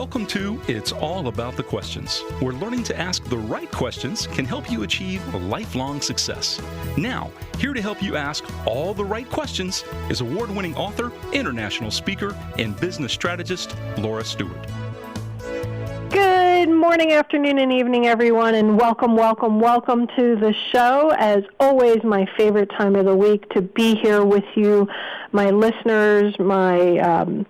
Welcome to It's All About the Questions, where learning to ask the right questions can help you achieve lifelong success. Now, here to help you ask all the right questions is award-winning author, international speaker, and business strategist, Laura Stewart. Good morning, afternoon, and evening, everyone, and welcome to the show. As always, my favorite time of the week to be here with you, my listeners, my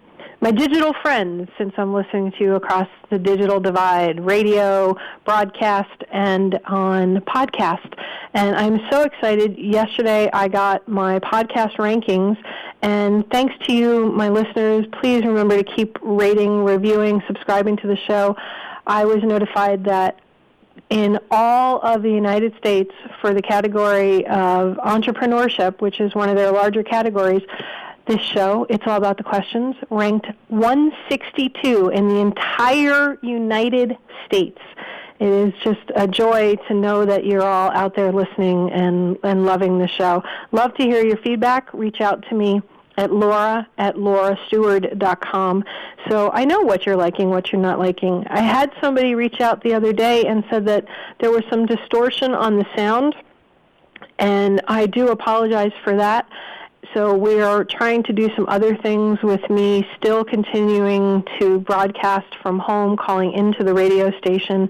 digital friends, since I'm listening to you across the digital divide, radio, broadcast, and on podcast. And I'm so excited. Yesterday, I got my podcast rankings, and thanks to you, my listeners, please remember to keep rating, reviewing, subscribing to the show. I was notified that in all of the United States, for the category of entrepreneurship, which is one of their larger categories, this show, It's All About the Questions, ranked 162 in the entire United States. It is just a joy to know that you're all out there listening and loving the show. Love to hear your feedback. Reach out to me at laura@laurastewart.com. So I know what you're liking, what you're not liking. I had somebody reach out the other day and said that there was some distortion on the sound, and I do apologize for that. So we are trying to do some other things with me still continuing to broadcast from home, calling into the radio station,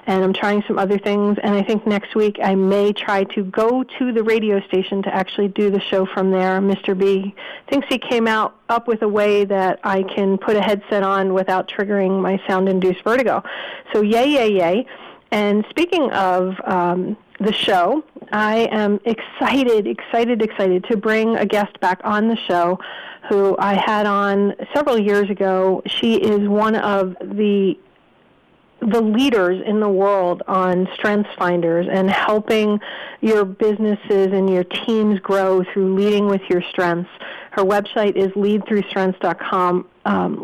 and I'm trying some other things. And I think next week I may try to go to the radio station to actually do the show from there. Mr. B thinks he came up with a way that I can put a headset on without triggering my sound-induced vertigo. So yay. And speaking of the show, I am excited to bring a guest back on the show who I had on several years ago. She is one of the leaders in the world on Strengths Finders and helping your businesses and your teams grow through leading with your strengths. Her website is leadthroughstrengths.com.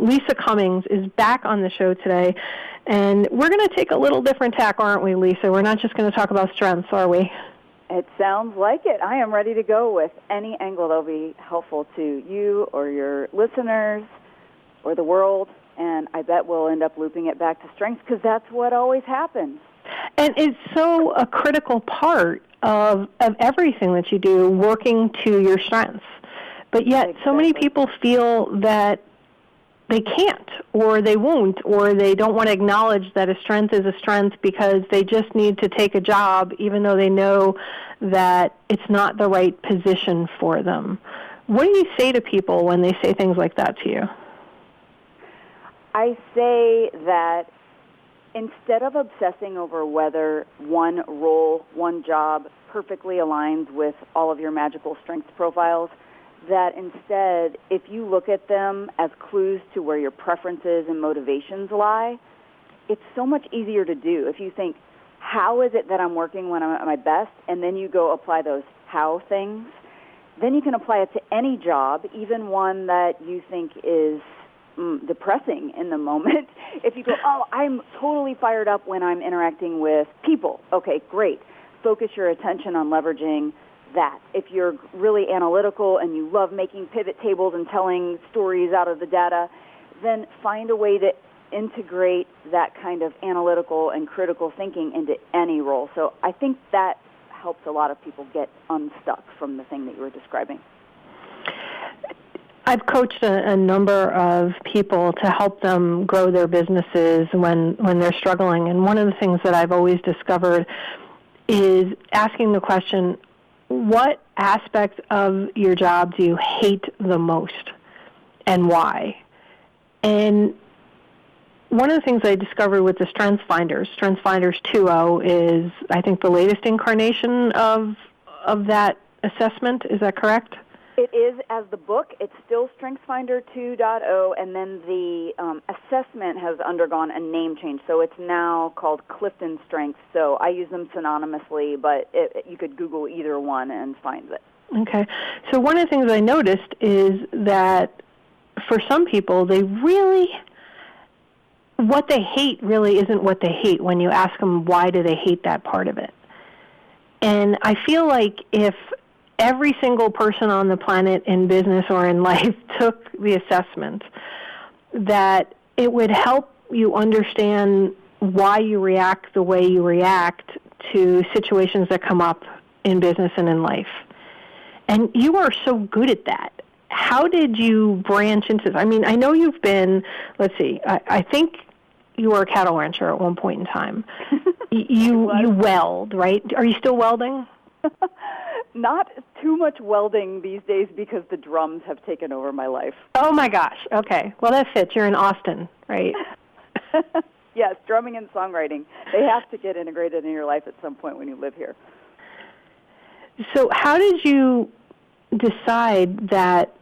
Lisa Cummings is back on the show today, and we're going to take a little different tack, aren't we, Lisa? We're not just going to talk about strengths, are we? It sounds like it. I am ready to go with any angle that will be helpful to you or your listeners or the world, and I bet we'll end up looping it back to strengths because that's what always happens. And it's so a critical part of everything that you do, working to your strengths. But yet so many people feel that they can't or they won't or they don't want to acknowledge that a strength is a strength because they just need to take a job even though they know that it's not the right position for them. What do you say to people when they say things like that to you? I say that instead of obsessing over whether one role, one job perfectly aligns with all of your magical strengths profiles, that instead, if you look at them as clues to where your preferences and motivations lie, it's so much easier to do. If you think, how is it that I'm working when I'm at my best, and then you go apply those how things, then you can apply it to any job, even one that you think is depressing in the moment. If you go, I'm totally fired up when I'm interacting with people. Okay, great. Focus your attention on leveraging that. If you're really analytical and you love making pivot tables and telling stories out of the data, then find a way to integrate that kind of analytical and critical thinking into any role. So I think that helps a lot of people get unstuck from the thing that you were describing. I've coached a number of people to help them grow their businesses when they're struggling. And one of the things that I've always discovered is asking the question, what aspect of your job do you hate the most and why? And one of the things I discovered with the Strengths Finders 2.0 is, I think, the latest incarnation of that assessment. Is that correct? It is as the book. It's still StrengthsFinder 2.0, and then the assessment has undergone a name change. So it's now called Clifton Strengths. So I use them synonymously, but you could Google either one and find it. Okay. So one of the things I noticed is that for some people, what they hate really isn't what they hate when you ask them why do they hate that part of it. And I feel like if every single person on the planet in business or in life took the assessment, that it would help you understand why you react the way you react to situations that come up in business and in life. And you are so good at that. How did you branch into this? I mean, I know you've been, let's see, I think you were a cattle rancher at one point in time. You weld, right? Are you still welding? Not too much welding these days because the drums have taken over my life. Oh, my gosh. Okay. Well, that fits. You're in Austin, right? Yes, drumming and songwriting. They have to get integrated in your life at some point when you live here. So how did you decide that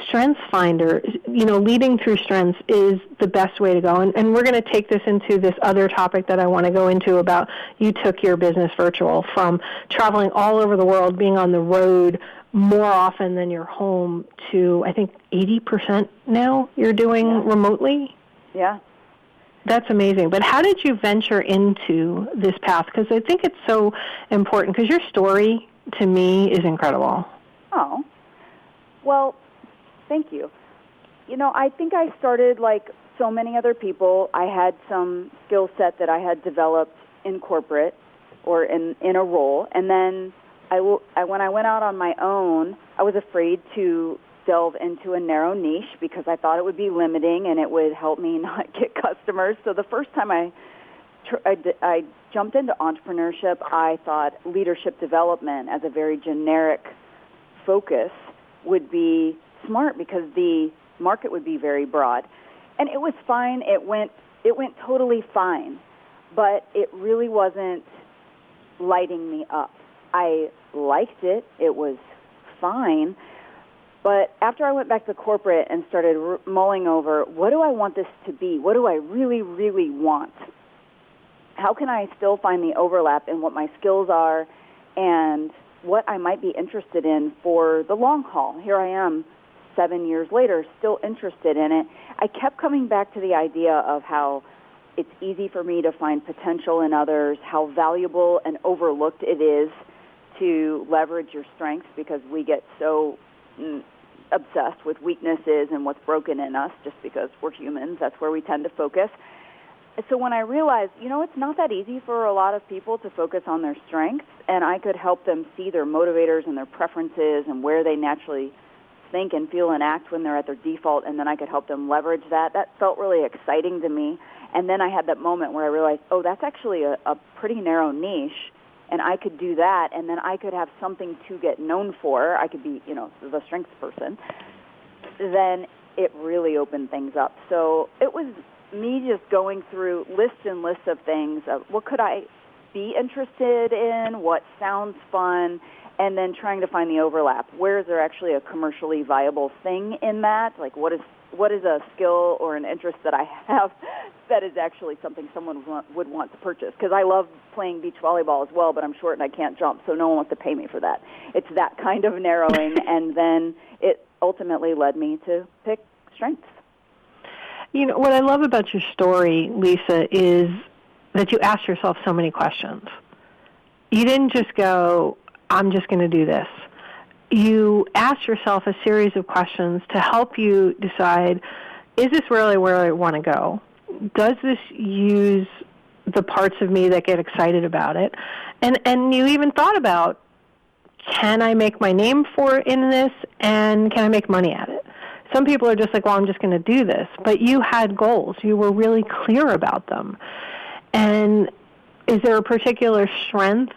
StrengthsFinder, leading through strengths is the best way to go? And we're going to take this into this other topic that I want to go into about you took your business virtual from traveling all over the world, being on the road more often than you're home to, I think, 80% now you're doing remotely? Yeah. That's amazing. But how did you venture into this path? Because I think it's so important, because your story, to me, is incredible. Oh, well, thank you. I think I started like so many other people. I had some skill set that I had developed in corporate or in a role. And then when I went out on my own, I was afraid to delve into a narrow niche because I thought it would be limiting and it would help me not get customers. So the first time I jumped into entrepreneurship, I thought leadership development as a very generic focus would be smart because the market would be very broad. And it was fine. It went totally fine, but it really wasn't lighting me up. I liked it. It was fine. But after I went back to corporate and started mulling over, what do I want this to be? What do I really, really want? How can I still find the overlap in what my skills are and what I might be interested in for the long haul? Here I am 7 years later, still interested in it. I kept coming back to the idea of how it's easy for me to find potential in others, how valuable and overlooked it is to leverage your strengths because we get so obsessed with weaknesses and what's broken in us just because we're humans. That's where we tend to focus. So when I realized, it's not that easy for a lot of people to focus on their strengths, and I could help them see their motivators and their preferences and where they naturally think and feel and act when they're at their default, and then I could help them leverage that. That felt really exciting to me. And then I had that moment where I realized, that's actually a pretty narrow niche, and I could do that, and then I could have something to get known for. I could be, the strengths person. Then it really opened things up. So it was me just going through lists and lists of things of what could I be interested in, what sounds fun, and then trying to find the overlap. Where is there actually a commercially viable thing in that? Like what is a skill or an interest that I have that is actually something someone would want to purchase? Because I love playing beach volleyball as well, but I'm short and I can't jump, so no one wants to pay me for that. It's that kind of narrowing, and then it ultimately led me to pick strengths. What I love about your story, Lisa, is that you asked yourself so many questions. You didn't just go, I'm just going to do this. You asked yourself a series of questions to help you decide, is this really where I want to go? Does this use the parts of me that get excited about it? And you even thought about, can I make my name in this, and can I make money at it? Some people are just like, well, I'm just going to do this. But you had goals. You were really clear about them. And is there a particular strength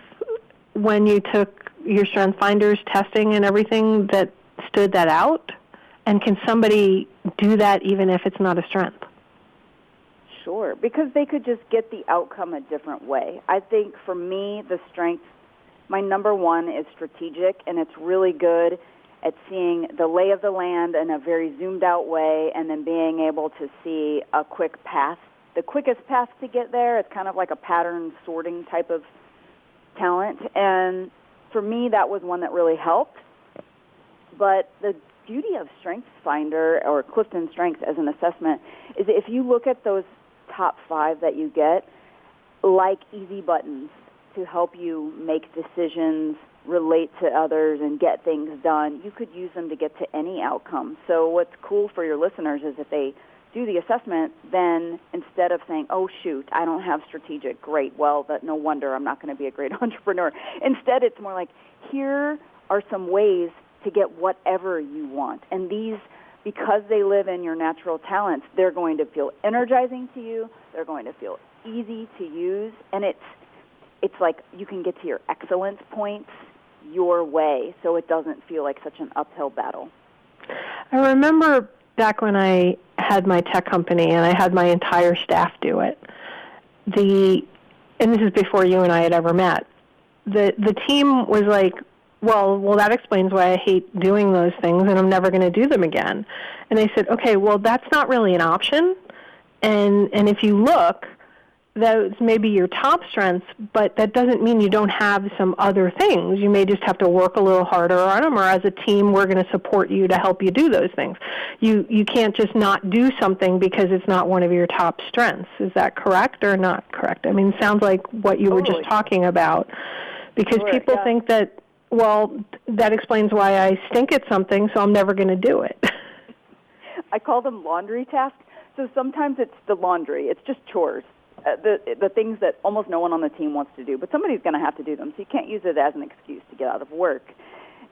when you took your StrengthsFinders testing and everything that stood that out? And can somebody do that even if it's not a strength? Sure, because they could just get the outcome a different way. I think for me, the strength, my number one is strategic, and it's really good at seeing the lay of the land in a very zoomed out way and then being able to see a quick path. The quickest path to get there, it's kind of like a pattern sorting type of talent. And for me, that was one that really helped. But the beauty of StrengthsFinder or Clifton Strengths as an assessment is if you look at those top 5 that you get, like easy buttons to help you make decisions, relate to others, and get things done, you could use them to get to any outcome. So what's cool for your listeners is if they do the assessment, then instead of saying, oh, shoot, I don't have strategic, great, well, no wonder I'm not going to be a great entrepreneur. Instead, it's more like, here are some ways to get whatever you want. And these, because they live in your natural talents, they're going to feel energizing to you, they're going to feel easy to use, and it's like you can get to your excellence points your way, so it doesn't feel like such an uphill battle. I remember back when I had my tech company and I had my entire staff do it. And this is before you and I had ever met. The team was like, well, that explains why I hate doing those things and I'm never going to do them again. And I said, okay, well, that's not really an option. And if you look, those may be your top strengths, but that doesn't mean you don't have some other things. You may just have to work a little harder on them, or as a team, we're going to support you to help you do those things. You can't just not do something because it's not one of your top strengths. Is that correct or not correct? I mean, it sounds like what you were just talking about, because people think that, well, that explains why I stink at something, so I'm never going to do it. I call them laundry tasks. So sometimes it's the laundry. It's just chores. The things that almost no one on the team wants to do, but somebody's going to have to do them, so you can't use it as an excuse to get out of work.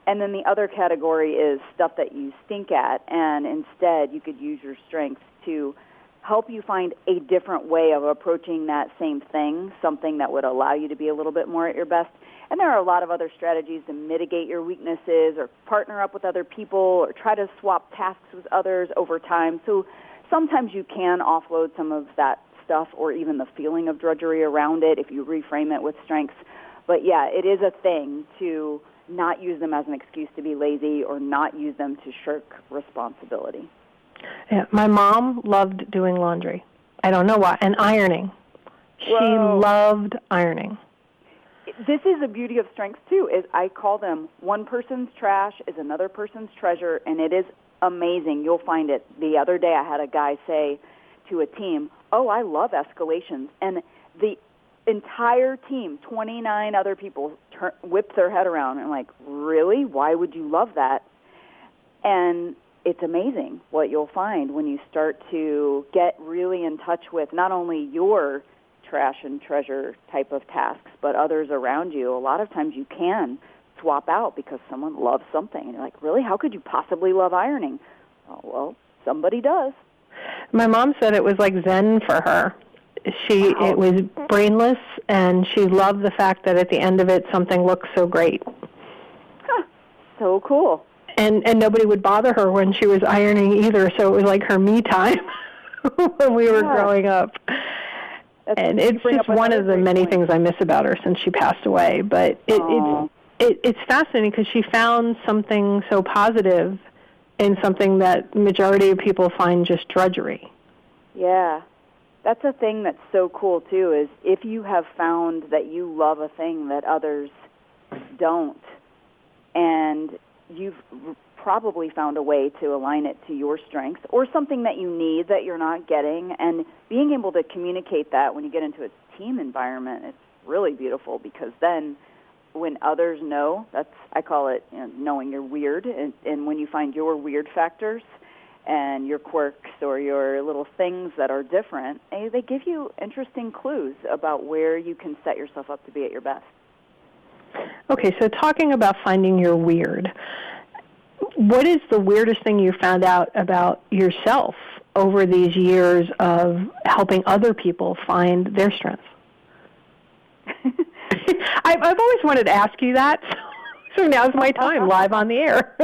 And then the other category is stuff that you stink at, and instead you could use your strengths to help you find a different way of approaching that same thing, something that would allow you to be a little bit more at your best. And there are a lot of other strategies to mitigate your weaknesses or partner up with other people or try to swap tasks with others over time. So sometimes you can offload some of that stuff or even the feeling of drudgery around it if you reframe it with strengths. But yeah, it is a thing to not use them as an excuse to be lazy or not use them to shirk responsibility. Yeah, my mom loved doing laundry. I don't know why. And ironing. She loved ironing. This is the beauty of strengths, too, is I call them one person's trash is another person's treasure, and it is amazing. You'll find it. The other day I had a guy say to a team, oh, I love escalations. And the entire team, 29 other people, whipped their head around and like, really? Why would you love that? And it's amazing what you'll find when you start to get really in touch with not only your trash and treasure type of tasks, but others around you. A lot of times you can swap out because someone loves something. And you're like, really? How could you possibly love ironing? Oh, well, somebody does. My mom said it was like Zen for her. It was brainless, and she loved the fact that at the end of it, something looked so great. Huh. So cool. And nobody would bother her when she was ironing either, so it was like her me time when we were growing up. And it's just one of the many things I miss about her since she passed away. But it's fascinating because she found something so positive in something that majority of people find just drudgery. Yeah. That's a thing that's so cool, too, is if you have found that you love a thing that others don't, and you've probably found a way to align it to your strengths or something that you need that you're not getting, and being able to communicate that when you get into a team environment, it's really beautiful because then when others know, I call it knowing you're weird, and when you find your weird factors and your quirks or your little things that are different, they give you interesting clues about where you can set yourself up to be at your best. Okay, so talking about finding your weird, what is the weirdest thing you found out about yourself over these years of helping other people find their strengths? I've always wanted to ask you that, so now's my time, live on the air.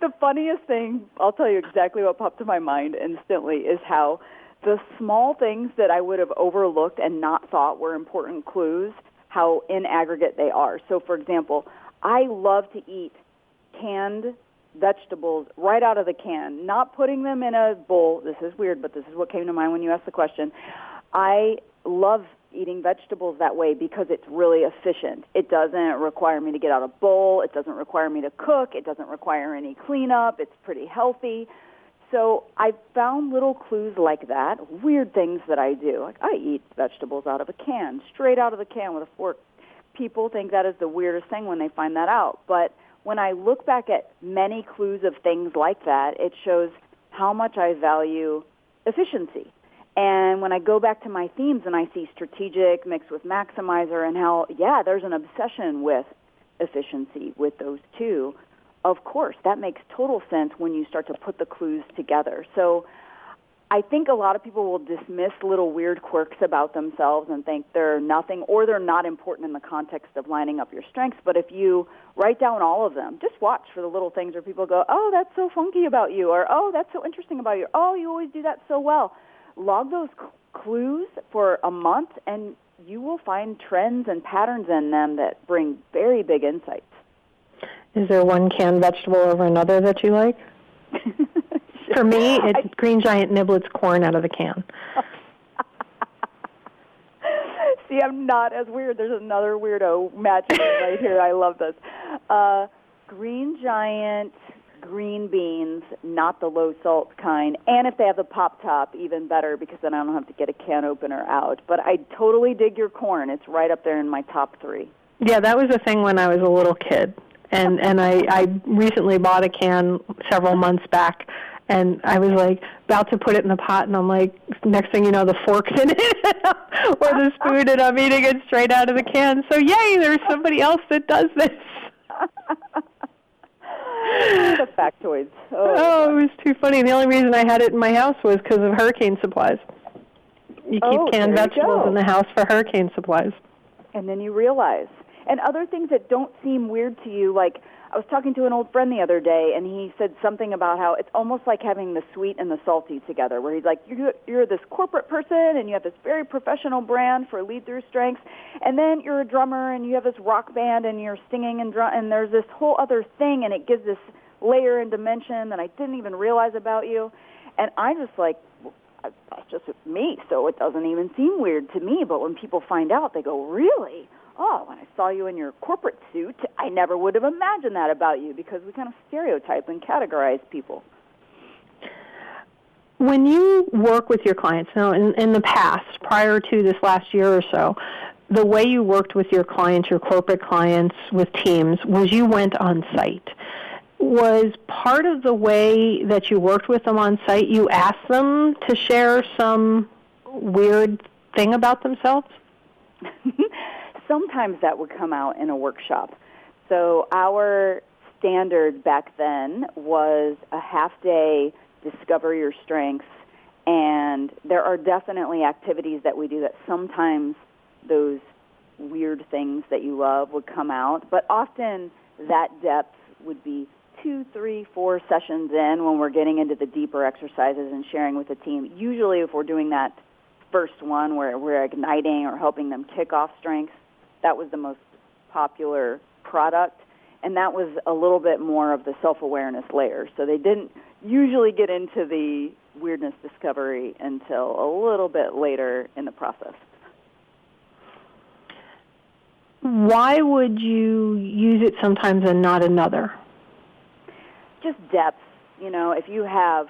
The funniest thing, I'll tell you exactly what popped to my mind instantly, is how the small things that I would have overlooked and not thought were important clues, how in aggregate they are. So, for example, I love to eat canned vegetables right out of the can, not putting them in a bowl. This is weird, but this is what came to mind when you asked the question. I love eating vegetables that way because it's really efficient. It doesn't require me to get out a bowl. It doesn't require me to cook. It doesn't require any cleanup. It's pretty healthy. So I found little clues like that, weird things that I do. Like I eat vegetables out of a can, straight out of the can with a fork. People think that is the weirdest thing when they find that out. But when I look back at many clues of things like that, it shows how much I value efficiency. And when I go back to my themes and I see strategic mixed with maximizer and how, there's an obsession with efficiency with those two, of course, that makes total sense when you start to put the clues together. So I think a lot of people will dismiss little weird quirks about themselves and think they're nothing or they're not important in the context of lining up your strengths. But if you write down all of them, just watch for the little things where people go, oh, that's so funky about you, or oh, that's so interesting about you, oh, you always do that so well. Log those clues for a month, and you will find trends and patterns in them that bring very big insights. Is there one canned vegetable over another that you like? For me, it's Green Giant Niblets corn out of the can. See, I'm not as weird. There's another weirdo matching right here. I love this. Green Giant green beans, not the low-salt kind. And if they have the pop top, even better, because then I don't have to get a can opener out. But I totally dig your corn. It's right up there in my top 3. Yeah, that was a thing when I was a little kid. And I recently bought a can several months back, and I was like about to put it in the pot, and I'm like, next thing you know, the fork's in it or the spoon, and I'm eating it straight out of the can. So yay, there's somebody else that does this. The factoids. Oh, it was too funny. The only reason I had it in my house was because of hurricane supplies. You keep canned vegetables in the house for hurricane supplies. And then you realize. And other things that don't seem weird to you, like I was talking to an old friend the other day, and he said something about how it's almost like having the sweet and the salty together, where he's like, you're this corporate person, and you have this very professional brand for lead-through strengths, and then you're a drummer, and you have this rock band, and you're singing and there's this whole other thing, and it gives this layer and dimension that I didn't even realize about you. And I just like, that's just me, so it doesn't even seem weird to me. But when people find out, they go, really? Oh, when I saw you in your corporate suit, I never would have imagined that about you, because we kind of stereotype and categorize people. When you work with your clients, now in the past, prior to this last year or so, the way you worked with your clients, your corporate clients with teams, was you went on site. Was part of the way that you worked with them on site, you asked them to share some weird thing about themselves? Sometimes that would come out in a workshop. So our standard back then was a half-day discover your strengths, and there are definitely activities that we do that sometimes those weird things that you love would come out, but often that depth would be 2, 3, 4 sessions in when we're getting into the deeper exercises and sharing with the team. Usually if we're doing that first one where we're igniting or helping them kick off strengths, that was the most popular product, and that was a little bit more of the self-awareness layer. So they didn't usually get into the weirdness discovery until a little bit later in the process. Why would you use it sometimes and not another? Just depth. You know, if you have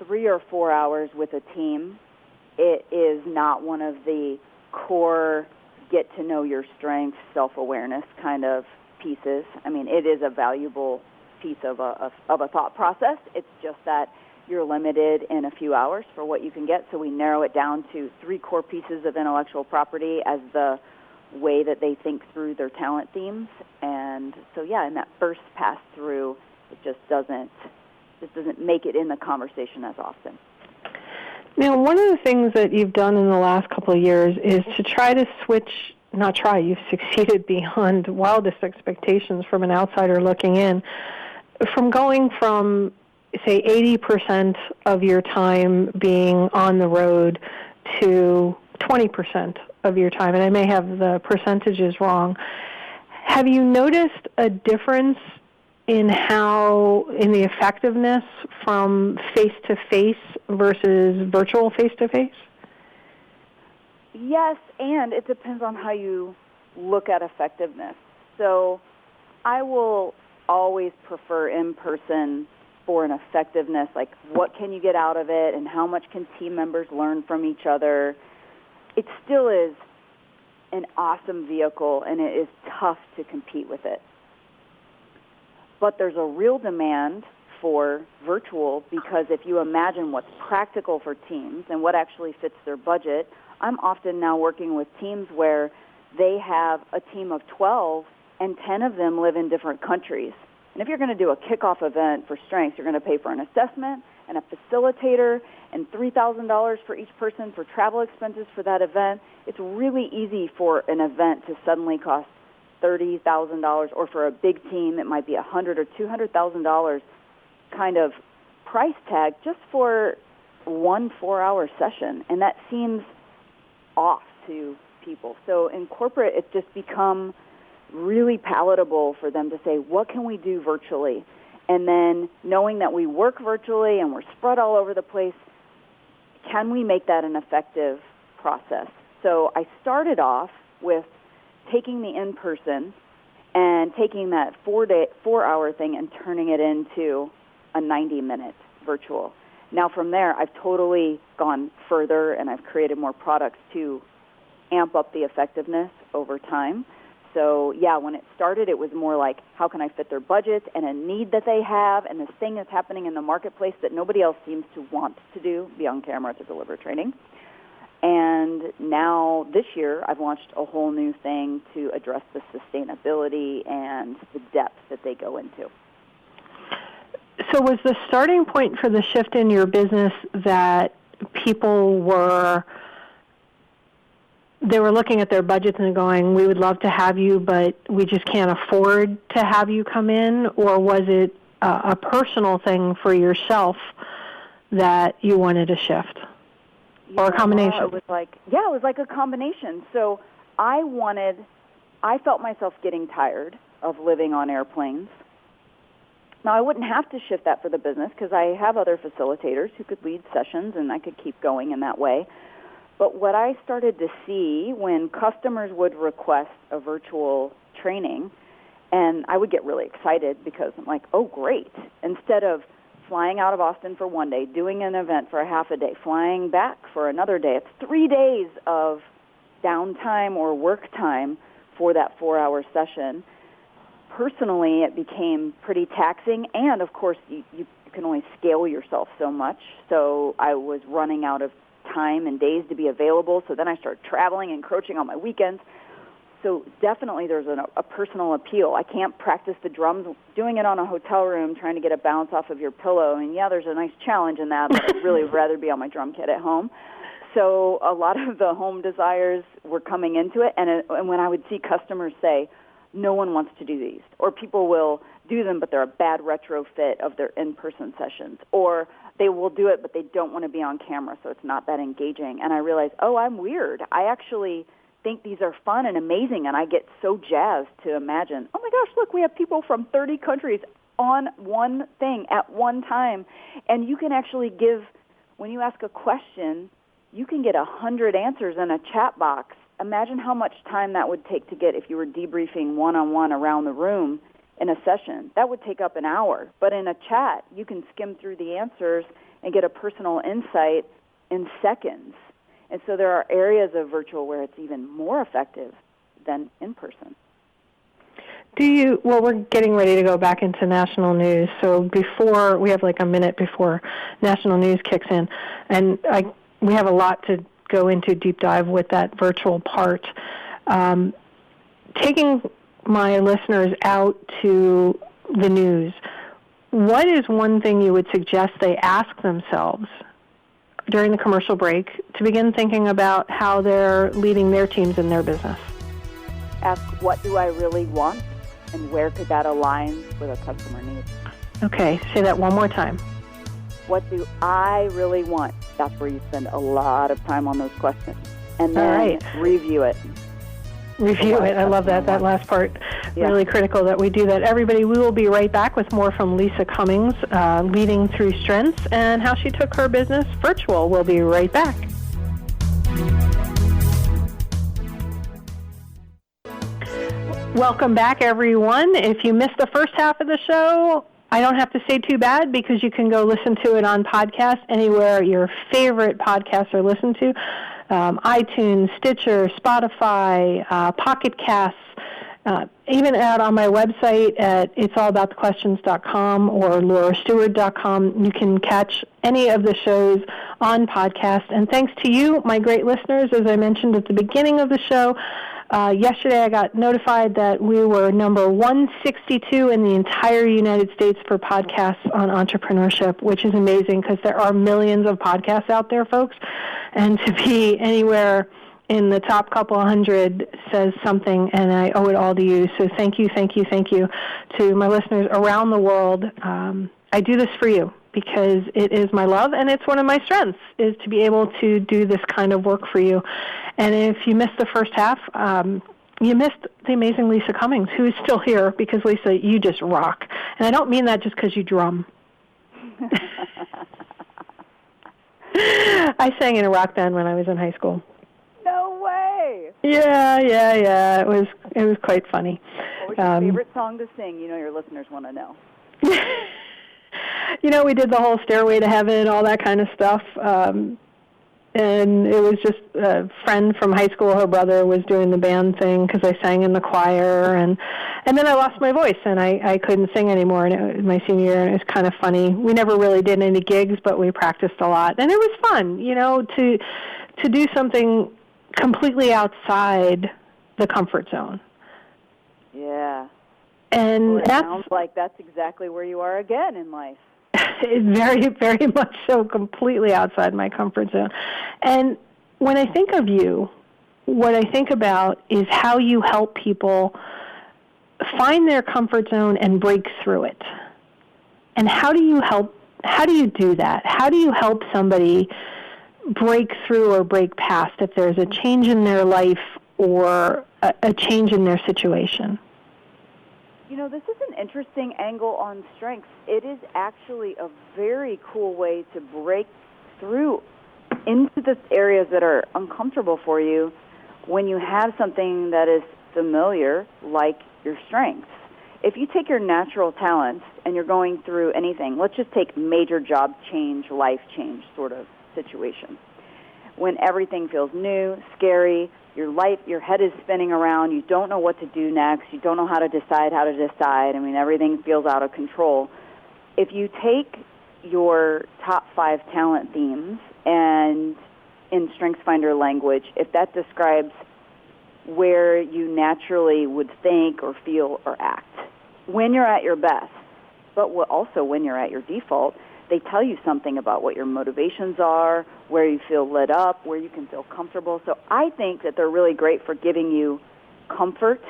3 or 4 hours with a team, it is not one of the core get to know your strengths, self-awareness kind of pieces. I mean, it is a valuable piece of a thought process. It's just that you're limited in a few hours for what you can get, so we narrow it down to 3 core pieces of intellectual property as the way that they think through their talent themes. And so, in that first pass through, it just doesn't make it in the conversation as often. Now, one of the things that you've done in the last couple of years is to try to switch, you've succeeded beyond wildest expectations from an outsider looking in, from going from, say, 80% of your time being on the road to 20% of your time, and I may have the percentages wrong. Have you noticed a difference in the effectiveness from face-to-face versus virtual face-to-face? Yes, and it depends on how you look at effectiveness. So I will always prefer in-person for an effectiveness, like what can you get out of it and how much can team members learn from each other. It still is an awesome vehicle, and it is tough to compete with it. But there's a real demand for virtual, because if you imagine what's practical for teams and what actually fits their budget, I'm often now working with teams where they have a team of 12 and 10 of them live in different countries. And if you're going to do a kickoff event for strengths, you're going to pay for an assessment and a facilitator and $3,000 for each person for travel expenses for that event. It's really easy for an event to suddenly cost $30,000, or for a big team it might be $100,000 or $200,000 kind of price tag just for one 4-hour session, and that seems off to people. So in corporate, it's just become really palatable for them to say, what can we do virtually? And then knowing that we work virtually and we're spread all over the place, can we make that an effective process? So I started off with taking the in-person and taking that 4-hour thing and turning it into a 90-minute virtual. Now from there, I've totally gone further, and I've created more products to amp up the effectiveness over time. So, yeah, when it started, it was more like, how can I fit their budgets and a need that they have and this thing that's happening in the marketplace that nobody else seems to want to do, be on camera to deliver training. And now this year, I've launched a whole new thing to address the sustainability and the depth that they go into. So was the starting point for the shift in your business that people were looking at their budgets and going, we would love to have you, but we just can't afford to have you come in? Or was it a personal thing for yourself that you wanted to shift? Or a combination? It was like a combination. So I felt myself getting tired of living on airplanes. Now, I wouldn't have to shift that for the business because I have other facilitators who could lead sessions, and I could keep going in that way. But what I started to see when customers would request a virtual training, and I would get really excited because I'm like, oh, great. Instead of flying out of Austin for one day, doing an event for a half a day, flying back for another day, it's 3 days of downtime or work time for that 4-hour session. Personally, it became pretty taxing, and of course, you can only scale yourself so much. So I was running out of time and days to be available. So then I started traveling, encroaching on my weekends. So definitely there's a personal appeal. I can't practice the drums doing it on a hotel room, trying to get a bounce off of your pillow. And yeah, there's a nice challenge in that, but I'd really rather be on my drum kit at home. So a lot of the home desires were coming into it. And when I would see customers say, no one wants to do these, or people will do them, but they're a bad retrofit of their in-person sessions, or they will do it, but they don't want to be on camera, so it's not that engaging. And I realized, oh, I'm weird. I actually think these are fun and amazing, and I get so jazzed to imagine, oh, my gosh, look, we have people from 30 countries on one thing at one time. And you can actually when you ask a question, you can get 100 answers in a chat box. Imagine how much time that would take to get if you were debriefing one-on-one around the room in a session. That would take up an hour. But in a chat, you can skim through the answers and get a personal insight in seconds. And so there are areas of virtual where it's even more effective than in person. Well, we're getting ready to go back into national news. So we have like a minute before national news kicks in. And we have a lot to go into deep dive with that virtual part. Taking my listeners out to the news, what is one thing you would suggest they ask themselves during the commercial break to begin thinking about how they're leading their teams in their business? Ask, what do I really want, and where could that align with a customer need? Okay, say that one more time. What do I really want? That's where you spend a lot of time on those questions. And then review it. Review it. I love that. That last part, really critical that we do that. Everybody, we will be right back with more from Lisa Cummings, Leading Through Strengths, and how she took her business virtual. We'll be right back. Welcome back, everyone. If you missed the first half of the show, I don't have to say too bad because you can go listen to it on podcast anywhere your favorite podcasts are listened to. iTunes, Stitcher, Spotify, Pocket Casts, even out on my website at it'sallaboutthequestions.com or laurastewart.com, you can catch any of the shows on podcast. And thanks to you, my great listeners, as I mentioned at the beginning of the show, yesterday I got notified that we were number 162 in the entire United States for podcasts on entrepreneurship, which is amazing because there are millions of podcasts out there, folks. And to be anywhere in the top couple hundred says something, and I owe it all to you. So thank you to my listeners around the world. I do this for you because it is my love, and it's one of my strengths, is to be able to do this kind of work for you. And if you missed the first half, you missed the amazing Lisa Cummings, who is still here, because, Lisa, you just rock. And I don't mean that just because you drum. I sang in a rock band when I was in high school. No way! Yeah. It was quite funny. What was your favorite song to sing? You know your listeners want to know. We did the whole Stairway to Heaven, all that kind of stuff. And it was just a friend from high school, her brother was doing the band thing because I sang in the choir. And then I lost my voice, and I couldn't sing anymore in my senior year, and it was kind of funny. We never really did any gigs, but we practiced a lot. And it was fun, to do something completely outside the comfort zone. Yeah. And it sounds like that's exactly where you are again in life. It's very, very much so, completely outside my comfort zone. And when I think of you, what I think about is how you help people find their comfort zone and break through it. And how do you do that? How do you help somebody break through or break past if there's a change in their life or a change in their situation? This is an interesting angle on strengths. It is actually a very cool way to break through into the areas that are uncomfortable for you when you have something that is familiar, like your strengths. If you take your natural talents and you're going through anything, let's just take major job change, life change sort of situation. When everything feels new, scary, your head is spinning around, you don't know what to do next, you don't know how to decide. Everything feels out of control. If you take your top 5 talent themes and in StrengthsFinder language, if that describes where you naturally would think or feel or act when you're at your best, but also when you're at your default, they tell you something about what your motivations are, where you feel lit up, where you can feel comfortable. So I think that they're really great for giving you comfort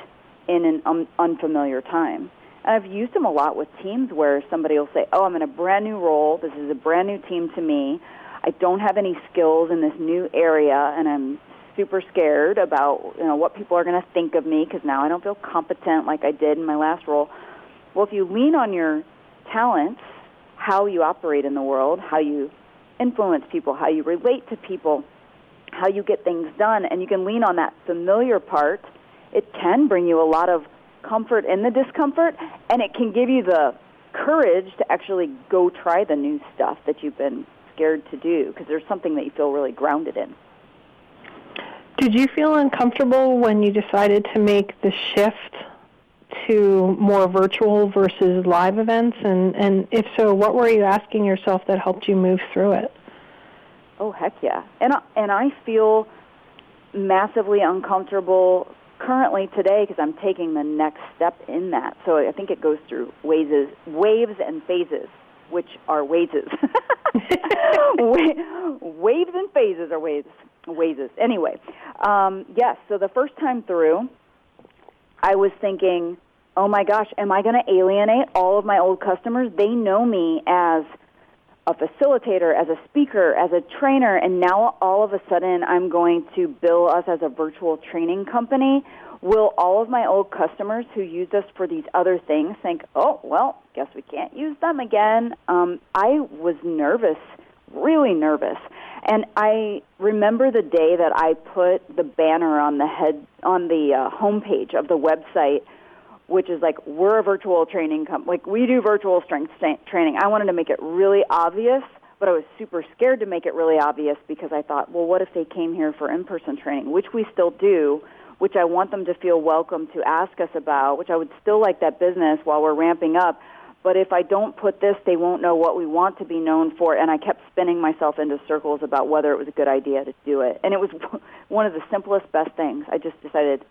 in an unfamiliar time. And I've used them a lot with teams where somebody will say, I'm in a brand new role. This is a brand new team to me. I don't have any skills in this new area, and I'm super scared about what people are going to think of me because now I don't feel competent like I did in my last role. Well, if you lean on your talents, how you operate in the world, how you influence people, how you relate to people, how you get things done, and you can lean on that familiar part, it can bring you a lot of comfort in the discomfort, and it can give you the courage to actually go try the new stuff that you've been scared to do because there's something that you feel really grounded in. Did you feel uncomfortable when you decided to make the shift to more virtual versus live events? And if so, what were you asking yourself that helped you move through it? Oh, heck yeah. And I feel massively uncomfortable currently today because I'm taking the next step in that. So I think it goes through waves and phases, which are wazes. Waves and phases are wazes. Anyway, yes, so the first time through, I was thinking, oh my gosh, am I going to alienate all of my old customers? They know me as a facilitator, as a speaker, as a trainer, and now all of a sudden I'm going to bill us as a virtual training company. Will all of my old customers who used us for these other things think, oh, well, guess we can't use them again? I was nervous, really nervous. And I remember the day that I put the banner on the homepage of the website, which is like, we're a virtual training company. Like, we do virtual strength training. I wanted to make it really obvious, but I was super scared to make it really obvious because I thought, well, what if they came here for in-person training, which we still do, which I want them to feel welcome to ask us about, which I would still like that business while we're ramping up. But if I don't put this, they won't know what we want to be known for. And I kept spinning myself into circles about whether it was a good idea to do it. And it was one of the simplest, best things. I just decided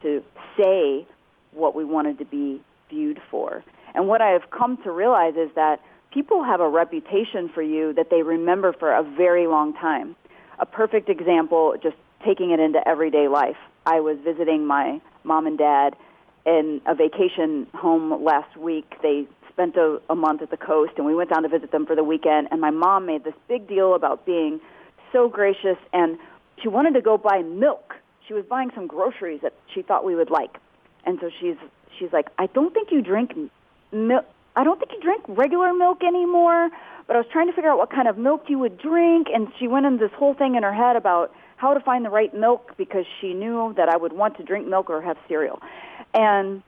to say what we wanted to be viewed for. And what I have come to realize is that people have a reputation for you that they remember for a very long time. A perfect example, just taking it into everyday life. I was visiting my mom and dad in a vacation home last week. They spent a month at the coast, and we went down to visit them for the weekend, and my mom made this big deal about being so gracious, and she wanted to go buy milk. She was buying some groceries that she thought we would like. And so she's like, I don't think you drink milk. I don't think you drink regular milk anymore, but I was trying to figure out what kind of milk you would drink, and she went into this whole thing in her head about how to find the right milk because she knew that I would want to drink milk or have cereal. And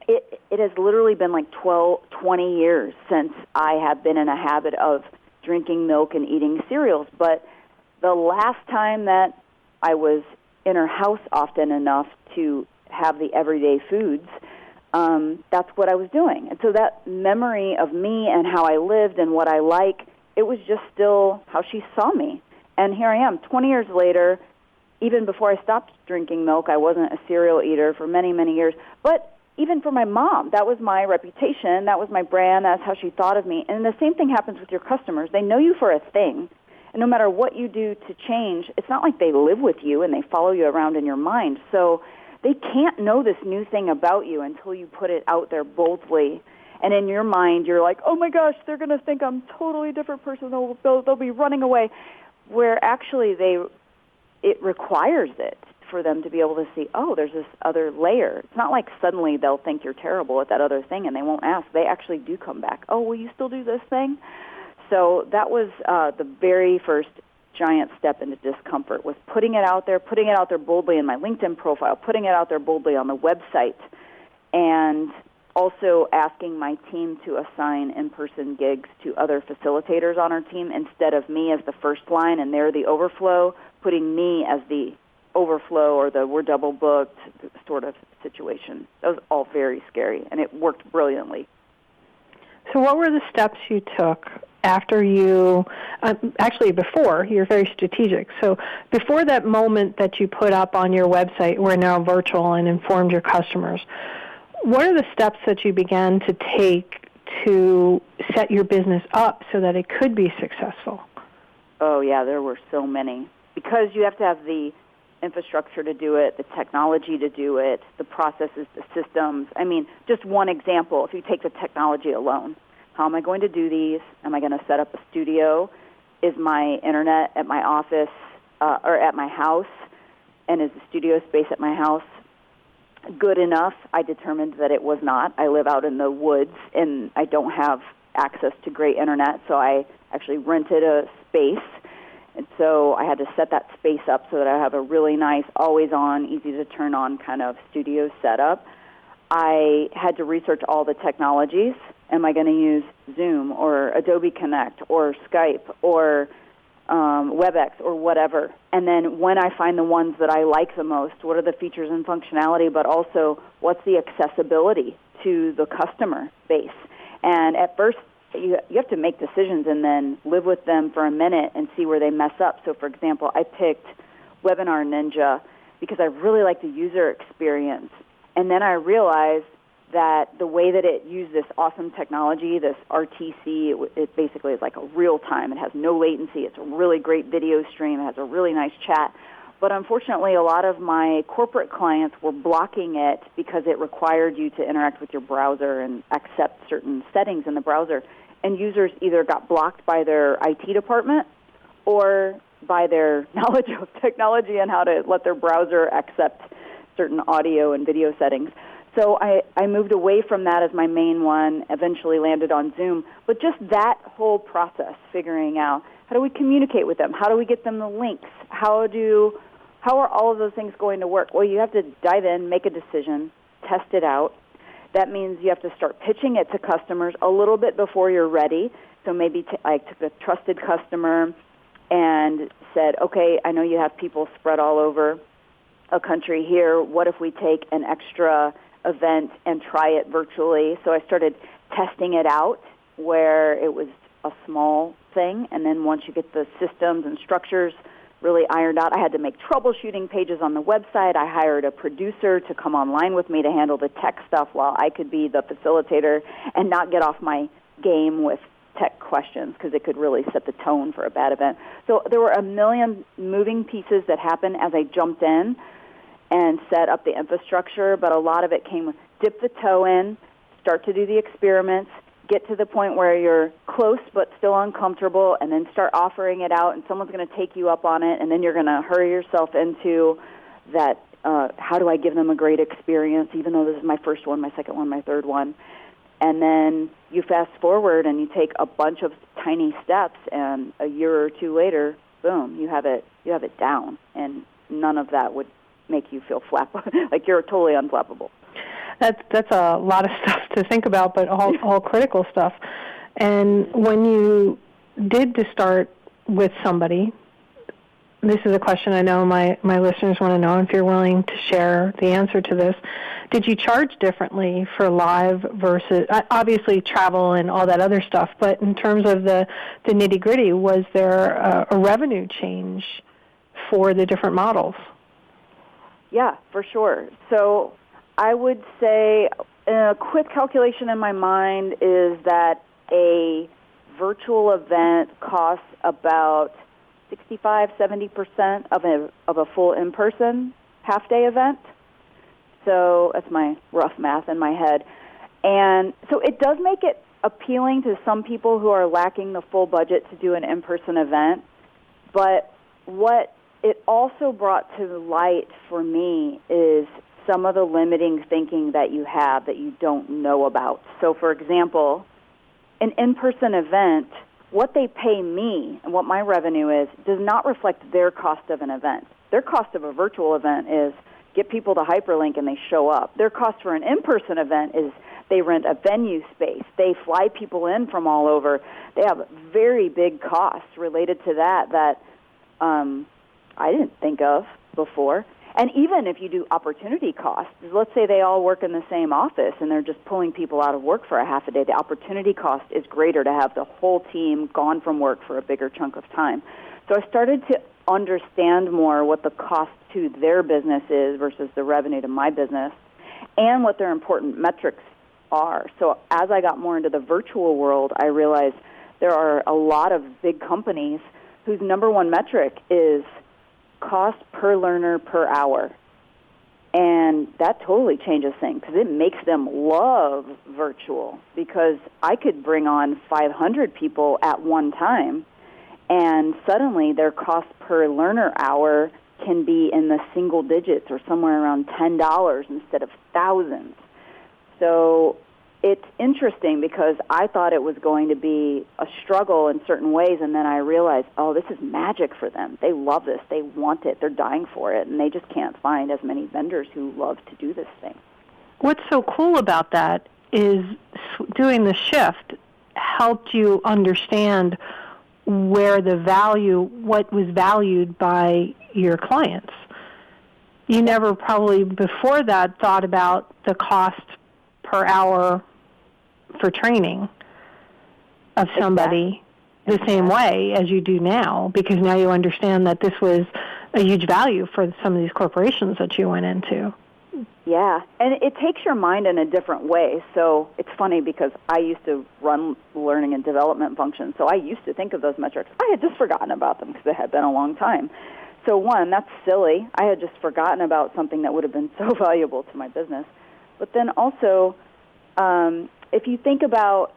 it has literally been like 20 years since I have been in a habit of drinking milk and eating cereals. But the last time that I was in her house often enough to have the everyday foods, that's what I was doing. And so that memory of me and how I lived and what I like, it was just still how she saw me. And here I am, 20 years later. Even before I stopped drinking milk, I wasn't a cereal eater for many, many years. But even for my mom, that was my reputation, that was my brand, that's how she thought of me. And the same thing happens with your customers. They know you for a thing. And no matter what you do to change, it's not like they live with you and they follow you around in your mind. So they can't know this new thing about you until you put it out there boldly. And in your mind, you're like, oh my gosh, they're going to think I'm a totally different person. They'll be running away. Where actually it requires it for them to be able to see, oh, there's this other layer. It's not like suddenly they'll think you're terrible at that other thing and they won't ask. They actually do come back. Oh, will you still do this thing? So that was the very first giant step into discomfort, was putting it out there boldly in my LinkedIn profile, putting it out there boldly on the website, and also asking my team to assign in-person gigs to other facilitators on our team instead of me as the first line and they're the overflow, putting me as the overflow or the we're double booked sort of situation. That was all very scary, and it worked brilliantly. So what were the steps you took after you, actually before, you're very strategic, so before that moment that you put up on your website, we're now virtual, and informed your customers, what are the steps that you began to take to set your business up so that it could be successful? Oh, yeah, there were so many. Because you have to have the infrastructure to do it, the technology to do it, the processes, the systems. I mean, just one example, if you take the technology alone, how am I going to do these? Am I going to set up a studio? Is my internet at my office or at my house? And is the studio space at my house good enough? I determined that it was not. I live out in the woods, and I don't have access to great internet, so I actually rented a space. And so I had to set that space up so that I have a really nice, always-on, easy-to-turn-on kind of studio setup. I had to research all the technologies. Am I going to use Zoom or Adobe Connect or Skype or WebEx or whatever? And then when I find the ones that I like the most, what are the features and functionality, but also what's the accessibility to the customer base? And at first, you have to make decisions and then live with them for a minute and see where they mess up. So, for example, I picked Webinar Ninja because I really like the user experience. And then I realized that the way that it used this awesome technology, this RTC, it basically is like a real time. It has no latency. It's a really great video stream. It has a really nice chat. But unfortunately, a lot of my corporate clients were blocking it because it required you to interact with your browser and accept certain settings in the browser. And users either got blocked by their IT department or by their knowledge of technology and how to let their browser accept certain audio and video settings. So I moved away from that as my main one, eventually landed on Zoom. But just that whole process, figuring out how do we communicate with them? How do we get them the links? How are all of those things going to work? Well, you have to dive in, make a decision, test it out. That means you have to start pitching it to customers a little bit before you're ready. So maybe I took a trusted customer and said, okay, I know you have people spread all over a country here. What if we take an extra event and try it virtually? So I started testing it out where it was a small thing, and then once you get the systems and structures really ironed out, I had to make troubleshooting pages on the website. I hired a producer to come online with me to handle the tech stuff while I could be the facilitator and not get off my game with tech questions because it could really set the tone for a bad event. So there were a million moving pieces that happened as I jumped in and set up the infrastructure, but a lot of it came with dip the toe in, start to do the experiments, get to the point where you're close but still uncomfortable, and then start offering it out, and someone's going to take you up on it, and then you're going to hurry yourself into that, how do I give them a great experience, even though this is my first one, my second one, my third one. And then you fast forward and you take a bunch of tiny steps, and a year or two later, boom, you have it down, and none of that would make you feel like you're totally unflappable. That's a lot of stuff to think about, but all critical stuff. And when you did to start with somebody, this is a question I know my listeners want to know, if you're willing to share the answer to this. Did you charge differently for live versus, obviously travel and all that other stuff, but in terms of the nitty-gritty, was there a revenue change for the different models? Yeah, for sure. So I would say a quick calculation in my mind is that a virtual event costs about 65-70% of a full in-person half-day event. So that's my rough math in my head. And so it does make it appealing to some people who are lacking the full budget to do an in-person event. But what it also brought to light for me is some of the limiting thinking that you have that you don't know about. So, for example, an in-person event, what they pay me and what my revenue is does not reflect their cost of an event. Their cost of a virtual event is get people to hyperlink and they show up. Their cost for an in-person event is they rent a venue space. They fly people in from all over. They have very big costs related to that I didn't think of before. And even if you do opportunity costs, let's say they all work in the same office and they're just pulling people out of work for a half a day, the opportunity cost is greater to have the whole team gone from work for a bigger chunk of time. So I started to understand more what the cost to their business is versus the revenue to my business and what their important metrics are. So as I got more into the virtual world, I realized there are a lot of big companies whose number one metric is cost per learner per hour. And that totally changes things because it makes them love virtual, because I could bring on 500 people at one time and suddenly their cost per learner hour can be in the single digits or somewhere around $10 instead of thousands. So it's interesting because I thought it was going to be a struggle in certain ways, and then I realized, oh, this is magic for them. They love this. They want it. They're dying for it, and they just can't find as many vendors who love to do this thing. What's so cool about that is doing the shift helped you understand where what was valued by your clients. You never probably before that thought about the cost per hour for training of somebody the same way as you do now, because now you understand that this was a huge value for some of these corporations that you went into. Yeah, and it takes your mind in a different way. So it's funny because I used to run learning and development functions, so I used to think of those metrics. I had just forgotten about them because it had been a long time. So one, that's silly. I had just forgotten about something that would have been so valuable to my business. But then also, if you think about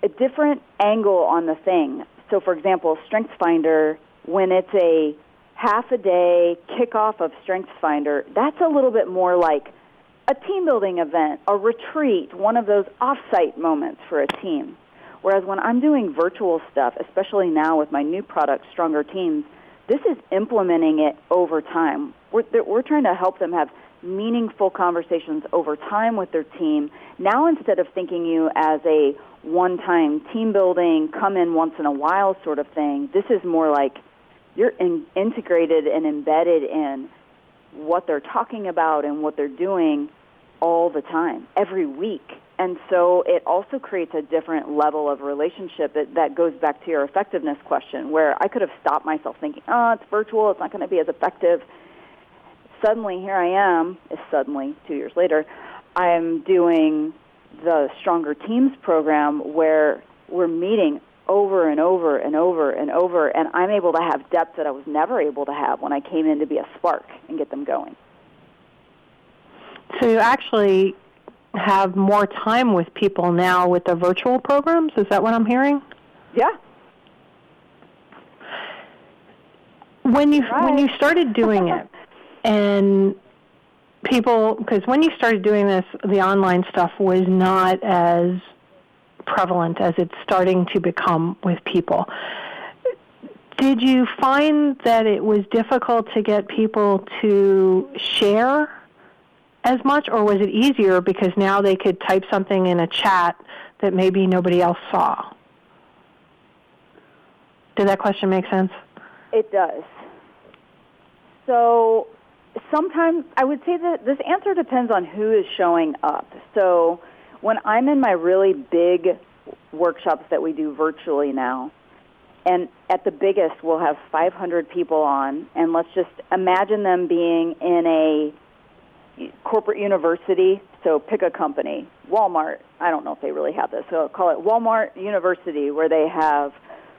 a different angle on the thing, so for example, StrengthsFinder, when it's a half-a-day kickoff of StrengthsFinder, that's a little bit more like a team-building event, a retreat, one of those off-site moments for a team. Whereas when I'm doing virtual stuff, especially now with my new product, Stronger Teams, this is implementing it over time. We're trying to help them have meaningful conversations over time with their team. Now, instead of thinking you as a one-time team building, come in once in a while sort of thing, this is more like you're integrated and embedded in what they're talking about and what they're doing all the time, every week. And so it also creates a different level of relationship that goes back to your effectiveness question, where I could have stopped myself thinking, oh, it's virtual, it's not going to be as effective. Suddenly, here I am, 2 years later, I'm doing the Stronger Teams program where we're meeting over and over and over and over, and I'm able to have depth that I was never able to have when I came in to be a spark and get them going. So you actually have more time with people now with the virtual programs? Is that what I'm hearing? Yeah. When you started doing it, and people, because when you started doing this, the online stuff was not as prevalent as it's starting to become with people. Did you find that it was difficult to get people to share as much, or was it easier because now they could type something in a chat that maybe nobody else saw? Did that question make sense? It does. So sometimes I would say that this answer depends on who is showing up. So when I'm in my really big workshops that we do virtually now, and at the biggest we'll have 500 people on, and let's just imagine them being in a corporate university, so pick a company, Walmart, I don't know if they really have this, so I'll call it Walmart University, where they have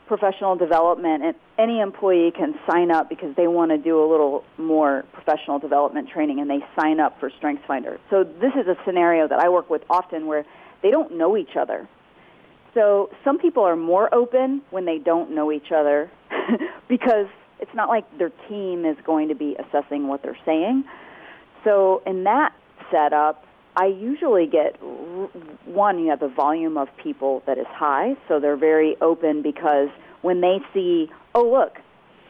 professional development, and any employee can sign up because they want to do a little more professional development training, and they sign up for StrengthsFinder. So this is a scenario that I work with often where they don't know each other. So some people are more open when they don't know each other because it's not like their team is going to be assessing what they're saying. So in that setup, I usually get, one, you have the volume of people that is high, so they're very open because when they see, oh, look,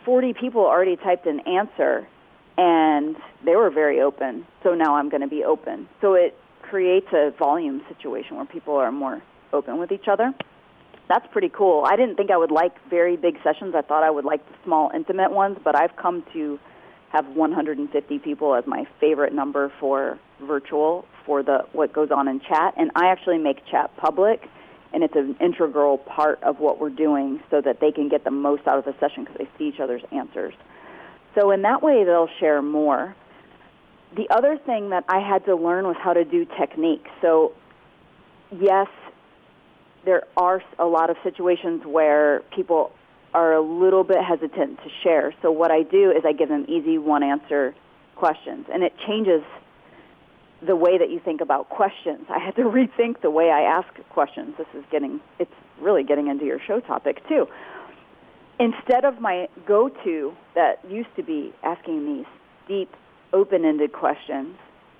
40 people already typed an answer, and they were very open, so now I'm going to be open. So it creates a volume situation where people are more open with each other. That's pretty cool. I didn't think I would like very big sessions. I thought I would like the small, intimate ones, but I've come to have 150 people as my favorite number for virtual for what goes on in chat. And I actually make chat public, and it's an integral part of what we're doing so that they can get the most out of the session because they see each other's answers. So in that way, they'll share more. The other thing that I had to learn was how to do techniques. So yes, there are a lot of situations where people are a little bit hesitant to share. So what I do is I give them easy one-answer questions, and it changes the way that you think about questions. I had to rethink the way I ask questions. It's really getting into your show topic, too. Instead of my go-to that used to be asking these deep, open-ended questions,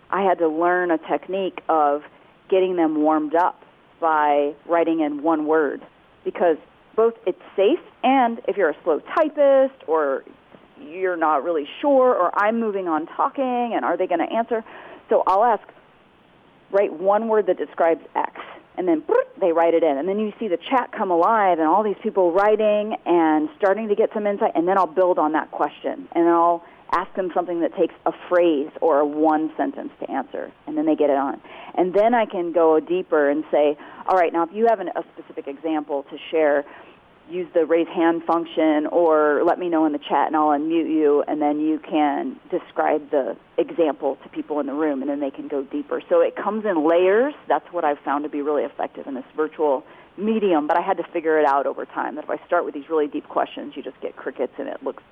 I had to learn a technique of getting them warmed up by writing in one word, because both it's safe, and if you're a slow typist or you're not really sure, or I'm moving on talking, and are they going to answer? So I'll write one word that describes X, and then they write it in. And then you see the chat come alive and all these people writing and starting to get some insight, and then I'll build on that question. And then I'll ask them something that takes a phrase or a one sentence to answer, and then they get it on. And then I can go deeper and say, all right, now if you have a specific example to share, use the raise hand function or let me know in the chat and I'll unmute you, and then you can describe the example to people in the room, and then they can go deeper. So it comes in layers. That's what I've found to be really effective in this virtual medium, but I had to figure it out over time, that if I start with these really deep questions, you just get crickets and it looks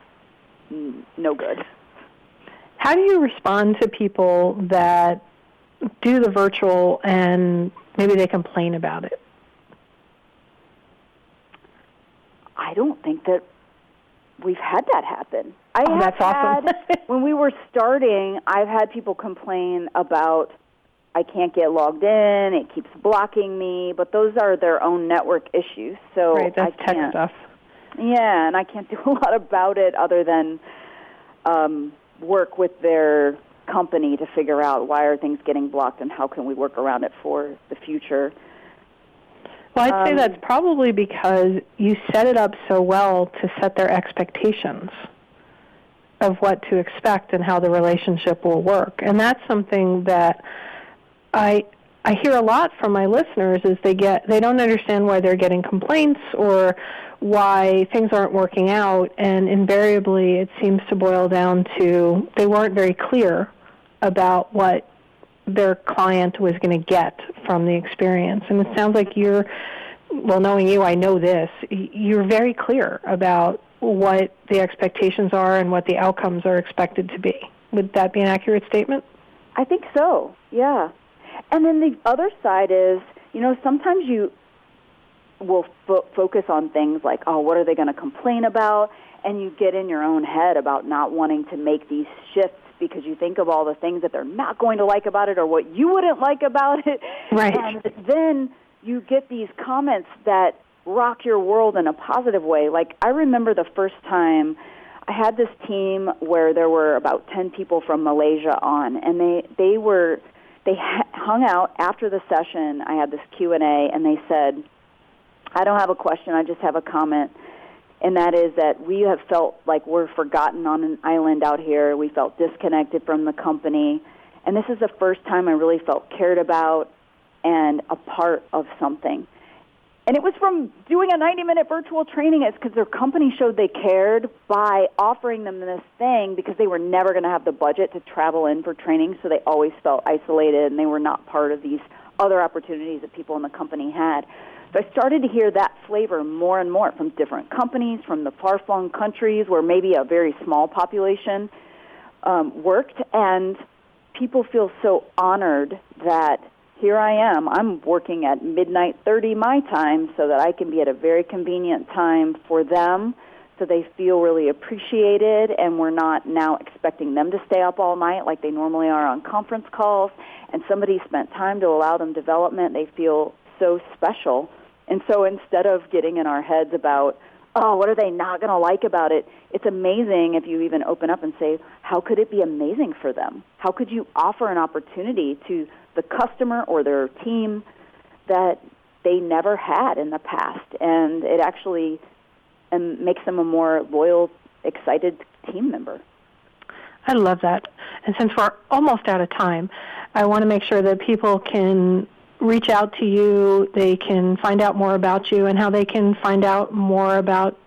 no good. How do you respond to people that do the virtual and maybe they complain about it? I don't think that we've had that happen. That's awesome. When we were starting, I've had people complain about, I can't get logged in, it keeps blocking me, but those are their own network issues. So right, that's tech stuff. Yeah, and I can't do a lot about it other than work with their company to figure out why are things getting blocked and how can we work around it for the future. Well, I'd say that's probably because you set it up so well to set their expectations of what to expect and how the relationship will work. And that's something that I hear a lot from my listeners is they don't understand why they're getting complaints or why things aren't working out, and invariably it seems to boil down to they weren't very clear about what their client was going to get from the experience. And it sounds like knowing you, I know this, you're very clear about what the expectations are and what the outcomes are expected to be. Would that be an accurate statement? I think so, yeah. And then the other side is, sometimes you will focus on things like, oh, what are they going to complain about? And you get in your own head about not wanting to make these shifts because you think of all the things that they're not going to like about it or what you wouldn't like about it. Right. And then you get these comments that rock your world in a positive way. Like, I remember the first time I had this team where there were about 10 people from Malaysia on, and they hung out after the session. I had this Q&A, and they said, I don't have a question, I just have a comment. And that is that we have felt like we're forgotten on an island out here. We felt disconnected from the company. And this is the first time I really felt cared about and a part of something. And it was from doing a 90-minute virtual training. It's because their company showed they cared by offering them this thing because they were never going to have the budget to travel in for training, so they always felt isolated and they were not part of these other opportunities that people in the company had. So I started to hear that flavor more and more from different companies, from the far-flung countries where maybe a very small population worked, and people feel so honored that here I am. I'm working at midnight 30 my time so that I can be at a very convenient time for them so they feel really appreciated, and we're not now expecting them to stay up all night like they normally are on conference calls, and somebody spent time to allow them development. They feel so special. And so instead of getting in our heads about, oh, what are they not going to like about it, it's amazing if you even open up and say, how could it be amazing for them? How could you offer an opportunity to the customer or their team that they never had in the past? And it actually makes them a more loyal, excited team member. I love that. And since we're almost out of time, I want to make sure that people can reach out to you, they can find out more about you, and how they can find out more about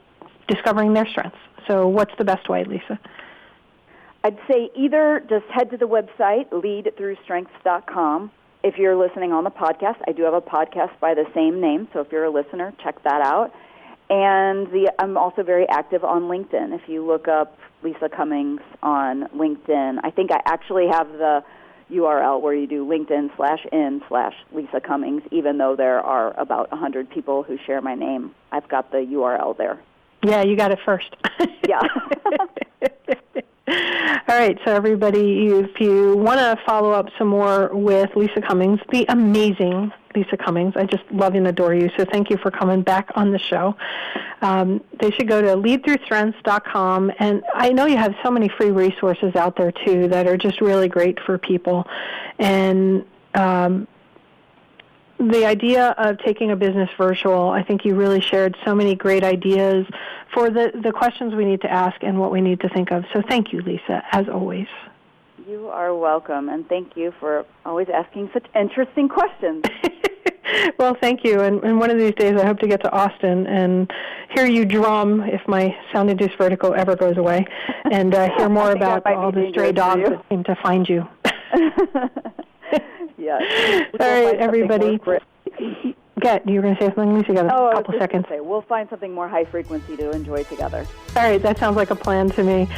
discovering their strengths. So what's the best way, Lisa? I'd say either just head to the website, leadthroughstrengths.com. If you're listening on the podcast, I do have a podcast by the same name, so if you're a listener, check that out. And I'm also very active on LinkedIn. If you look up Lisa Cummings on LinkedIn, I think I actually have the URL where you do LinkedIn/in/Lisa Cummings, even though there are about 100 people who share my name. I've got the URL there. Yeah, you got it first. Yeah. All right, so everybody, if you want to follow up some more with Lisa Cummings, the amazing Lisa Cummings, I just love and adore you, so thank you for coming back on the show. They should go to leadthroughstrengths.com, and I know you have so many free resources out there, too, that are just really great for people. And the idea of taking a business virtual, I think you really shared so many great ideas for the questions we need to ask and what we need to think of. So thank you, Lisa, as always. You are welcome, and thank you for always asking such interesting questions. Well, thank you, and one of these days I hope to get to Austin and hear you drum if my sound-induced vertigo ever goes away, and hear more about all the stray dogs that seem to find you. Yeah. All right, everybody. You were going to say something, Lisa? You got a couple seconds. We'll find something more high frequency to enjoy together. All right, that sounds like a plan to me.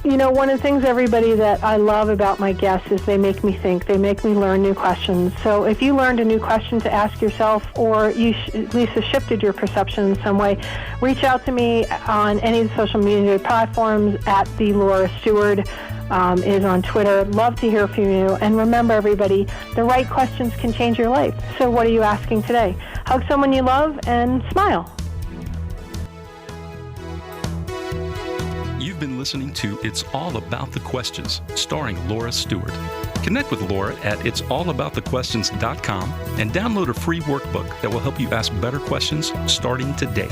One of the things, everybody, that I love about my guests is they make me think. They make me learn new questions. So if you learned a new question to ask yourself, or Lisa shifted your perception in some way, reach out to me on any of the social media platforms at the Laura Stewart. Is on Twitter. Love to hear from you. And remember, everybody, the right questions can change your life. So what are you asking today? Hug someone you love and smile. You've been listening to It's All About the Questions, starring Laura Stewart. Connect with Laura at it'sallaboutthequestions.com and download a free workbook that will help you ask better questions starting today.